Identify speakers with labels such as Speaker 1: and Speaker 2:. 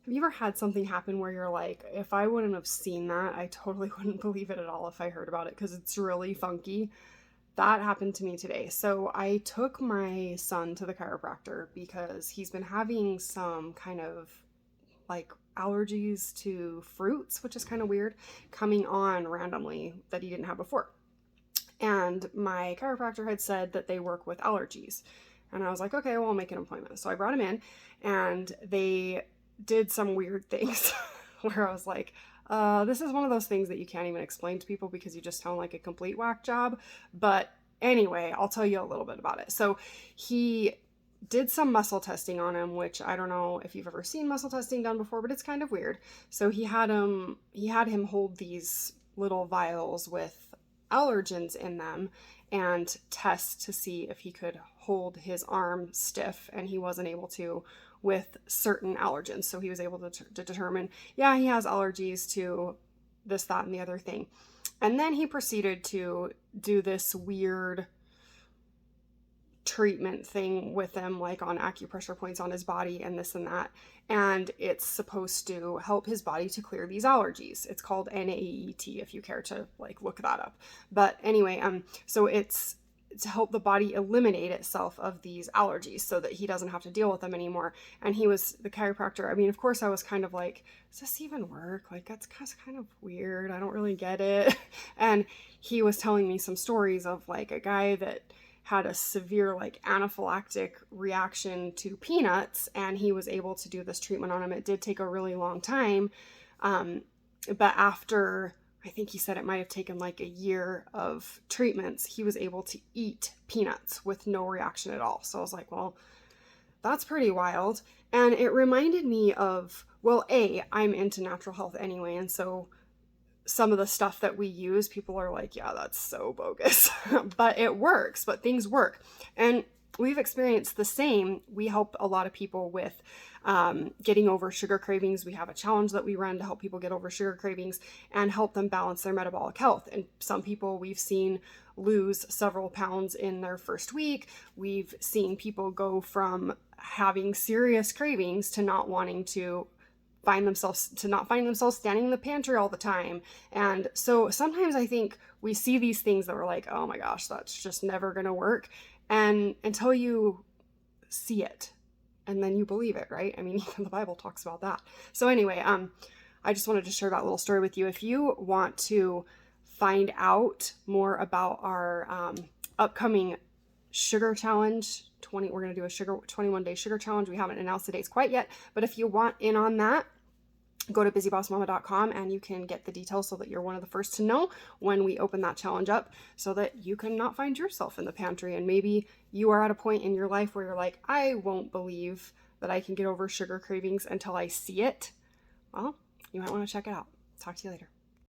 Speaker 1: Have you ever had something happen where you're like, if I wouldn't have seen that, I totally wouldn't believe it at all if I heard about it because it's really funky? That happened to me today. So I took my son to the chiropractor because he's been having some kind of like allergies to fruits, which is kind of weird, coming on randomly that he didn't have before. And my chiropractor had said that they work with allergies. And I was like, okay, well, I'll make an appointment. So I brought him in and they did some weird things where I was like, this is one of those things that you can't even explain to people because you just sound like a complete whack job. But anyway, I'll tell you a little bit about it. So he did some muscle testing on him, which I don't know if you've ever seen muscle testing done before, but it's kind of weird. So he had him hold these little vials with allergens in them and test to see if he could hold his arm stiff, and he wasn't able to with certain allergens. So he was able to determine, yeah, he has allergies to this, that, and the other thing. And then he proceeded to do this weird treatment thing with them, like on acupressure points on his body and this and that. And it's supposed to help his body to clear these allergies. It's called NAET if you care to like look that up. But anyway, so it's to help the body eliminate itself of these allergies so that he doesn't have to deal with them anymore. And he was the chiropractor. I mean, of course I was kind of like, does this even work? Like, that's kind of weird. I don't really get it. And he was telling me some stories of like a guy that had a severe like anaphylactic reaction to peanuts, and he was able to do this treatment on him. It did take a really long time. But after, I think he said it might have taken like a year of treatments, he was able to eat peanuts with no reaction at all. So I was like, well, that's pretty wild. And it reminded me of, well, I'm into natural health anyway. And so some of the stuff that we use, people are like, yeah, that's so bogus, but it works, but things work. And we've experienced the same. We help a lot of people with getting over sugar cravings. We have a challenge that we run to help people get over sugar cravings and help them balance their metabolic health. And some people we've seen lose several pounds in their first week. We've seen people go from having serious cravings to not wanting to not finding themselves standing in the pantry all the time. And so sometimes I think we see these things that we're like, oh my gosh, that's just never going to work. And until you see it, and then you believe it, right? I mean, even the Bible talks about that. So anyway, I just wanted to share that little story with you. If you want to find out more about our upcoming sugar challenge, we're going to do a 21-day sugar challenge. We haven't announced the dates quite yet, but if you want in on that, go to busybossmama.com and you can get the details so that you're one of the first to know when we open that challenge up, so that you can not find yourself in the pantry. And maybe you are at a point in your life where you're like, I won't believe that I can get over sugar cravings until I see it. Well, you might want to check it out. Talk to you later.